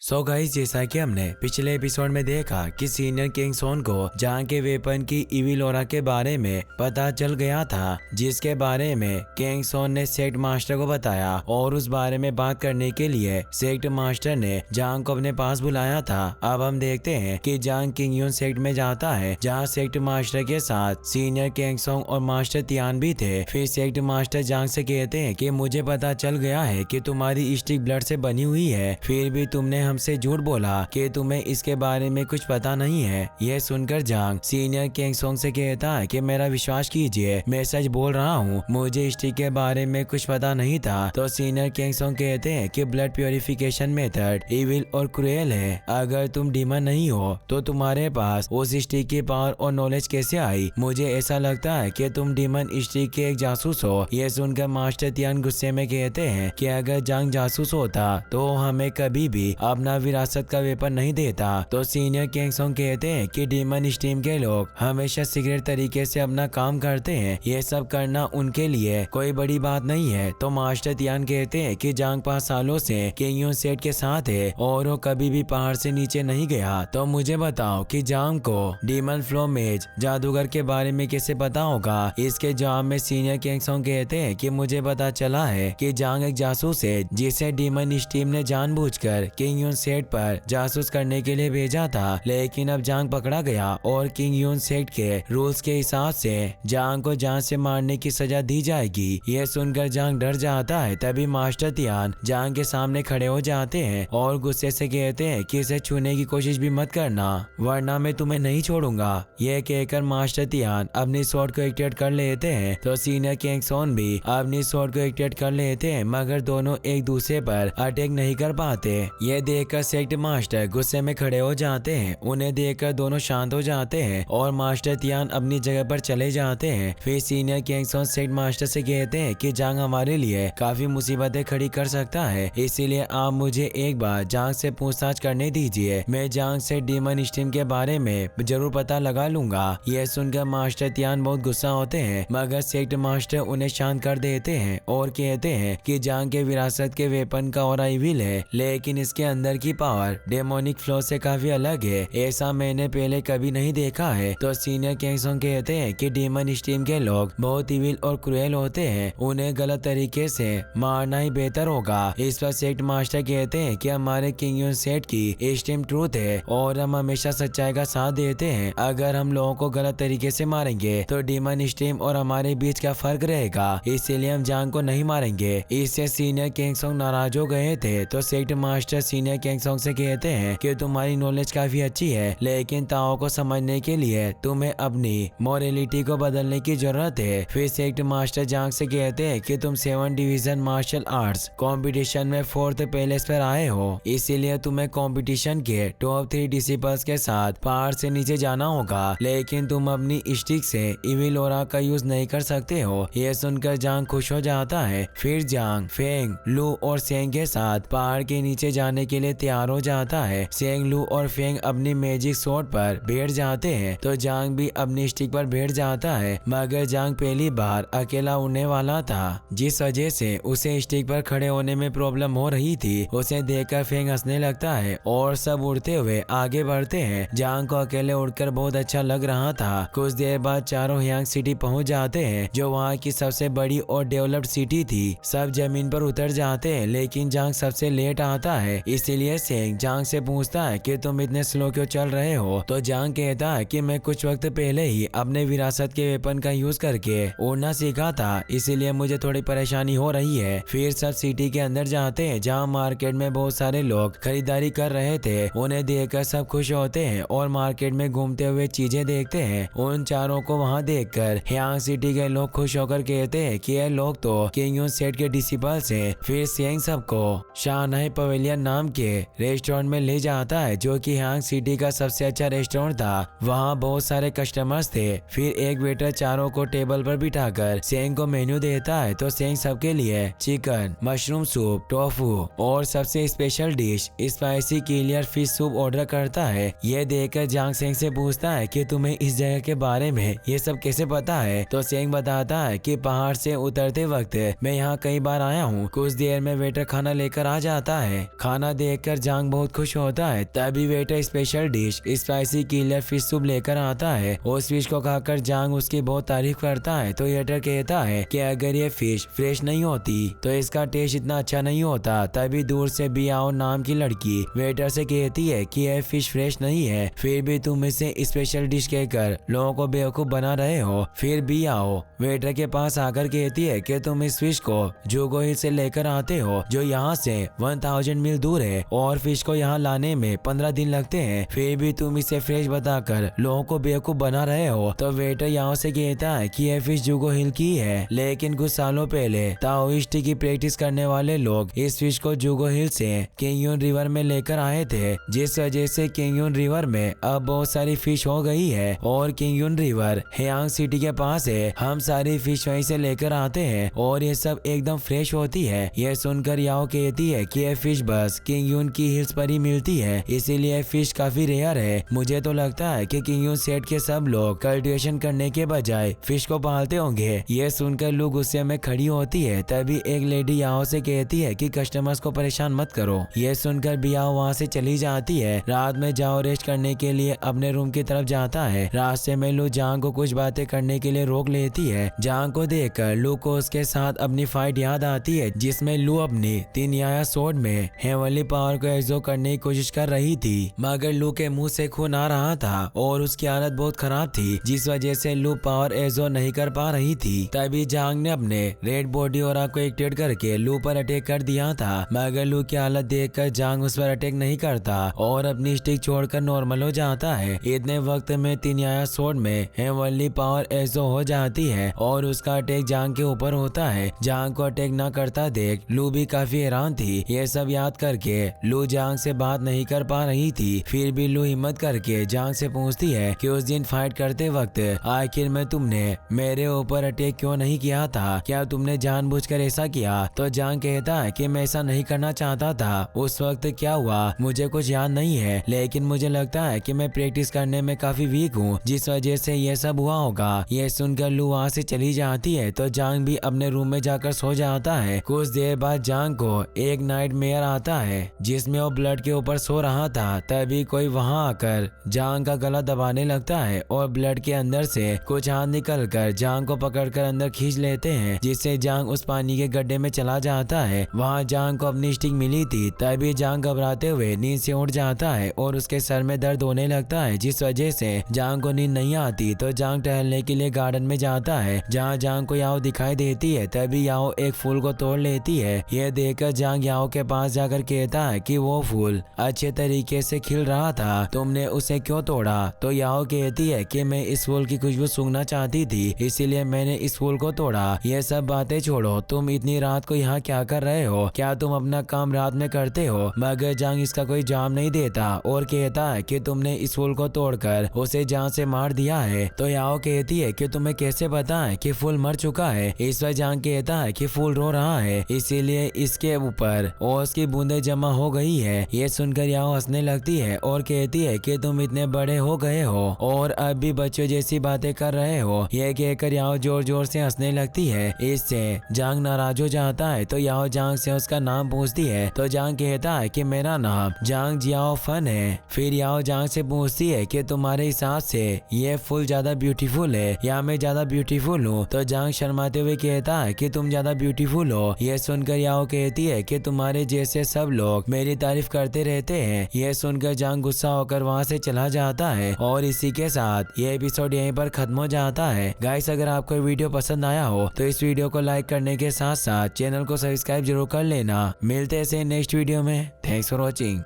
So guys, जैसा कि हमने पिछले एपिसोड में देखा कि सीनियर किंग सोन को जांग के वेपन की इविल ऑरा के बारे में पता चल गया था, जिसके बारे में किंग सोन ने सेक्ट मास्टर को बताया और उस बारे में बात करने के लिए सेक्ट मास्टर ने जांग को अपने पास बुलाया था। अब हम देखते हैं कि जांग किंग यून सेक्ट में जाता है, जहां सेक्ट मास्टर के साथ सीनियर किंग सोंग और मास्टर तियान भी थे। फिर सेक्ट मास्टर जांग से कहते हैं कि मुझे पता चल गया है कि तुम्हारी स्टिक ब्लड से बनी हुई है, फिर भी तुमने हमसे झूठ बोला कि तुम्हें इसके बारे में कुछ पता नहीं है। यह सुनकर जांग सीनियर किंग सोंग से कहता है कि मेरा विश्वास कीजिए, मैं सच बोल रहा हूँ, मुझे स्टिक के बारे में कुछ पता नहीं था। तो सीनियर किंग सोंग कहते हैं कि ब्लड प्योरिफिकेशन मेथड इविल और क्रूएल है। अगर तुम डीमन नहीं हो तो तुम्हारे पास उस स्टिक की पावर और नॉलेज कैसे आई? मुझे ऐसा लगता है कि तुम डीमन स्टिक के एक जासूस हो। यह सुनकर मास्टर तियान गुस्से में कहते हैं कि अगर जांग जासूस होता तो हमें कभी भी अपना विरासत का वेपन नहीं देता। तो सीनियर किंग सोंग कहते हैं कि डीमन स्ट्रीम के लोग हमेशा सीक्रेट तरीके से अपना काम करते हैं, ये सब करना उनके लिए कोई बड़ी बात नहीं है। तो मास्टर तियान कहते हैं कि जांग 5 सालों से किंग यून सेट के साथ है और वो कभी भी पहाड़ से नीचे नहीं गया। तो मुझे बताओ कि जांग को डीमन फ्लो मेज जादूगर के बारे में कैसे पता होगा? इसके जवाब में सीनियर किंग सोंग कहते हैं कि मुझे पता चला है कि जांग एक जासूस है जिसे डीमन स्ट्रीम ने जानबूझकर किंग यून सेट पर जासूस करने के लिए भेजा था, लेकिन अब जांग पकड़ा गया और किंग यून सेट के रूल्स के हिसाब से जांग को जान से मारने की सजा दी जाएगी। यह सुनकर जांग डर जाता है। तभी मास्टर तियान जांग के सामने खड़े हो जाते हैं और गुस्से से कहते हैं कि इसे छूने की कोशिश भी मत करना, वरना मैं तुम्हें नहीं छोड़ूंगा। यह कहकर मास्टर तियान अपनी स्वॉर्ड को एक्टिवेट कर लेते हैं। तो सीनियर किंग सोन भी अपनी स्वॉर्ड को एक्टिवेट कर लेते हैं, मगर दोनों एक दूसरे पर अटैक नहीं कर पाते। यह देखकर सेक्ट मास्टर गुस्से में खड़े हो जाते हैं। उन्हें देखकर दोनों शांत हो जाते हैं और मास्टर तियान अपनी जगह पर चले जाते हैं। फिर सीनियर किंग सोन सेक्ट मास्टर से कहते हैं कि जांग हमारे लिए काफी मुसीबतें खड़ी कर सकता है, इसीलिए आप मुझे एक बार जांग से पूछताछ करने दीजिए। मैं जांग से डीमन स्ट्रीम के बारे में जरूर पता लगा लूंगा। यह सुनकर मास्टर तियान बहुत गुस्सा होते हैं, मगर सेक्ट मास्टर उन्हें शांत कर देते हैं और कहते हैं कि जांग के विरासत के वेपन का ऑरा इविल है, लेकिन इसके अंदर की पावर डेमोनिक फ्लो से काफी अलग है, ऐसा मैंने पहले कभी नहीं देखा है। तो सीनियर किंग सोंग कहते हैं कि डीमन स्ट्रीम के लोग बहुत इविल और क्रूएल होते हैं, उन्हें गलत तरीके से मारना ही बेहतर होगा। इस पर सेक्ट मास्टर कहते हैं कि हमारे किंग यून सेट की स्ट्रीम ट्रूथ है और हम हमेशा सच्चाई का साथ देते हैं। अगर हम लोगों को गलत तरीके से मारेंगे तो डीमन स्ट्रीम और हमारे बीच क्या फर्क रहेगा, इसीलिए हम जांग को नहीं मारेंगे। इससे सीनियर किंग सोंग नाराज हो गए थे। तो sect master senior king song से कहते हैं कि तुम्हारी नॉलेज काफी अच्छी है, लेकिन ताओ को समझने के लिए तुम्हें अपनी मोरलिटी को बदलने की जरूरत है। फिर सेक्ट मास्टर जांग से कहते हैं कि तुम 7 डिवीजन मार्शल आर्ट्स कंपटीशन में 4th प्लेस पर आए हो, इसीलिए तुम्हें कंपटीशन के टॉप 3 डिसिपल्स के साथ पहाड़ से नीचे जाना होगा, लेकिन तुम अपनी स्टिक से इविल ऑरा का यूज नहीं कर सकते हो। यह सुनकर जांग खुश हो जाता है। फिर जांग फेंग, लू और सेंग के साथ पहाड़ के नीचे जाने के लिए तैयार हो जाता है। सेंग, लू और फेंग अपनी मैजिक स्वॉर्ड पर बैठ जाते हैं, तो जांग भी अपनी स्टिक पर बैठ जाता है, मगर जांग पहली बार अकेला उड़ने वाला था, जिस वजह से उसे स्टिक पर खड़े होने में प्रॉब्लम हो रही थी। उसे देखकर फेंग हंसने लगता है और सब उड़ते हुए आगे बढ़ते हैं। जांग को अकेले उड़कर बहुत अच्छा लग रहा था। कुछ देर बाद चारों ह्यांग सिटी पहुंच जाते हैं, जो वहाँ की सबसे बड़ी और डेवलप्ड सिटी थी। सब जमीन पर उतर जाते हैं, लेकिन जांग सबसे लेट आता है, इसीलिए सेंग जांग से पूछता है कि तुम इतने स्लो क्यों चल रहे हो? तो जांग कहता है कि मैं कुछ वक्त पहले ही अपने विरासत के वेपन का यूज करके उड़ना सीखा था, इसीलिए मुझे थोड़ी परेशानी हो रही है। फिर सब सिटी के अंदर जाते हैं, जहाँ मार्केट में बहुत सारे लोग खरीदारी कर रहे थे। उन्हें देखकर सब खुश होते हैं और मार्केट में घूमते हुए चीजें देखते हैं। उन चारों को वहाँ देखकर ह्यांग सिटी के लोग खुश होकर कहते हैं कि ये लोग तो किंग यून सेट के डिसिपल्स हैं। फिर सेंग सबको शानहाई पवेलियन नाम के रेस्टोरेंट में ले जाता है, जो कि ह्यांग सिटी का सबसे अच्छा रेस्टोरेंट था। वहाँ बहुत सारे कस्टमर्स थे। फिर एक वेटर चारों को टेबल पर बिठाकर सेंग को मेन्यू देता है। तो सेंग सबके लिए चिकन, मशरूम सूप, टोफू और सबसे special dish spicy clear fish soup order करता है। यह देखकर जांग सेंग से पूछता है कि तुम्हें इस जगह के बारे में ये सब कैसे पता है? तो सेंग बताता है कि पहाड़ से उतरते वक्त मैं यहाँ कई बार आया हूँ। कुछ देर में वेटर खाना लेकर आ जाता है। खाना देख देखकर जांग बहुत खुश होता है। तभी waiter special dish spicy killer fish soup लेकर आता है। उस फिश को खाकर जांग उसकी बहुत तारीफ करता है। तो वेटर कहता है कि अगर ये फिश फ्रेश नहीं होती तो इसका टेस्ट इतना अच्छा नहीं होता। तभी दूर से बियाओ नाम की लड़की वेटर से कहती है कि यह फिश फ्रेश नहीं है, फिर भी तुम इसे स्पेशल डिश कहकर लोगों को बेवकूफ बना रहे हो। फिर बियाओ वेटर के पास आकर कहती है कि तुम इस फिश को जुगो हिल से लेकर आते हो जो यहाँ से 1000 मील दूर है और फिश को यहाँ लाने में 15 दिन लगते हैं, फिर भी तुम इसे फ्रेश बताकर लोगों को बेवकूफ बना रहे हो। तो वेटर यहाँ से कहता है कि यह फिश जुगो हिल की है, लेकिन कुछ सालों पहले ताओइस्ट की प्रैक्टिस करने वाले लोग इस फिश को जुगो हिल से केंगयोन रिवर में लेकर आए थे, जिस वजह से केंगयोन रिवर में अब बहुत सारी फिश हो गई है और केंगयोन रिवर हेयांग सिटी के पास है। हम सारी फिश वहीं से लेकर आते हैं और ये सब एकदम फ्रेश होती है। यह सुनकर याओ कहती है कि यह फिश बस केंगयोन की हिल्स पर ही मिलती है, इसीलिए फिश काफी रेयर है। मुझे तो लगता है कि केंगयोन सेट के सब लोग कल्टीवेशन करने के बजाय फिश को पालते होंगे। यह सुनकर लू गुस्से में खड़ी होती है। तभी एक लेडी याओ से कहती है कि कस्टमर्स को परेशान मत करो। यह सुनकर बियाओ वहाँ से चली जाती है। रात में जाओ रेस्ट करने के लिए अपने रूम की तरफ जाता है। रास्ते में लू जांग को कुछ बातें करने के लिए रोक लेती है। जांग को देखकर लू को उसके साथ अपनी फाइट याद आती है, जिसमें लू अपनी 3 याया सोर्ड में हेवनली पावर को एक्सो करने की कोशिश कर रही थी, मगर लू के मुंह से खून आ रहा था और उसकी हालत बहुत खराब थी, जिस वजह से लू पावर एक्सो नहीं कर पा रही थी। तभी जांग ने अपने रेड बॉडी ऑरा को एक्टिवेट करके लू पर अटैक कर दिया था, मगर लू की हालत देखकर जांग उस पर अटैक नहीं करता और अपनी स्टिक छोड़कर नॉर्मल हो जाता है। इतने वक्त में 3 याया सोर्ड में हेवनली पावर एक्सो हो जाती है और उसका अटैक जांग के ऊपर होता है। जांग को अटैक न करता देख लू भी काफी हैरान थी। ये सब याद करके लू जांग से बात नहीं कर पा रही थी। फिर भी लू हिम्मत करके जांग से पूछती है कि उस दिन फाइट करते वक्त आखिर में तुमने मेरे ऊपर अटैक क्यों नहीं किया था, क्या तुमने जानबूझकर ऐसा किया? तो जांग कहता है कि मैं ऐसा नहीं करना चाहता था। उस वक्त क्या हुआ मुझे कुछ याद नहीं है, लेकिन मुझे लगता है कि मैं प्रैक्टिस करने में काफी वीक हूँ, जिस वजह से ये सब हुआ होगा। ये सुनकर लू वहाँ से चली जाती है। तो जांग भी अपने रूम में जाकर सो जाता है। कुछ देर बाद जांग को एक नाइट मेयर आता है, जिसमें वो ब्लड के ऊपर सो रहा था। तभी कोई वहाँ आकर जांग का गला दबाने लगता है और ब्लड के अंदर से कुछ हाथ निकलकर जांग को पकड़कर अंदर खींच लेते हैं, जिससे जांग उस पानी के गड्ढे में चला जाता है। वहाँ जांग को अपनी स्टिक मिली थी। तभी जांग घबराते हुए नींद से उठ जाता है और उसके सर में दर्द होने लगता है, जिस वजह से जांग को नींद नहीं आती। तो जांग टहलने के लिए गार्डन में जाता है, जहाँ जांग को याओ दिखाई देती है। तभी याओ एक फूल को तोड़ लेती है। यह देखकर जांग याओ के पास जाकर कहता है कि वो फूल अच्छे तरीके से खिल रहा था, तुमने उसे क्यों तोड़ा? तो याओ कहती है कि मैं इस फूल की खुशबू सूंघना चाहती थी, इसीलिए मैंने इस फूल को तोड़ा। ये सब बातें छोड़ो, तुम इतनी रात को यहाँ क्या कर रहे हो? क्या तुम अपना काम रात में करते हो? मगर जांग इसका कोई जवाब नहीं देता और कहता है कि तुमने इस फूल को तोड़कर उसे जान से मार दिया है। तो याओ कहती है कि तुम्हें कैसे पता है कि फूल मर चुका है? इस वजह जांग कहता है कि फूल रो रहा है, इसीलिए इसके ऊपर ओस की बूंदें जमा हो गई है। ये सुनकर याओ हंसने लगती है और कहती है कि तुम इतने बड़े हो गए हो और अब भी बच्चों जैसी बातें कर रहे हो। ये कहकर याओ जोर जोर से हंसने लगती है। इससे जांग नाराज हो जाता है। तो याओ जांग से उसका नाम पूछती है। तो जांग कहता है कि मेरा नाम जांग जियाओ फन है। फिर याओ जांग से पूछती है कि तुम्हारे हिसाब से ये फूल ज्यादा ब्यूटीफुल है या मैं ज्यादा ब्यूटीफुल हूँ? तो जांग शर्माते हुए कहता है कि तुम ज्यादा ब्यूटीफुल हो। ये सुनकर याओ कहती है कि तुम्हारे जैसे सब लोग मेरी तारीफ करते रहते हैं। यह सुनकर जांग गुस्सा होकर वहाँ से चला जाता है और इसी के साथ ये एपिसोड यहीं पर खत्म हो जाता है। गाइस, अगर आपको वीडियो पसंद आया हो तो इस वीडियो को लाइक करने के साथ साथ चैनल को सब्सक्राइब जरूर कर लेना। मिलते हैं नेक्स्ट वीडियो में। Thanks for watching.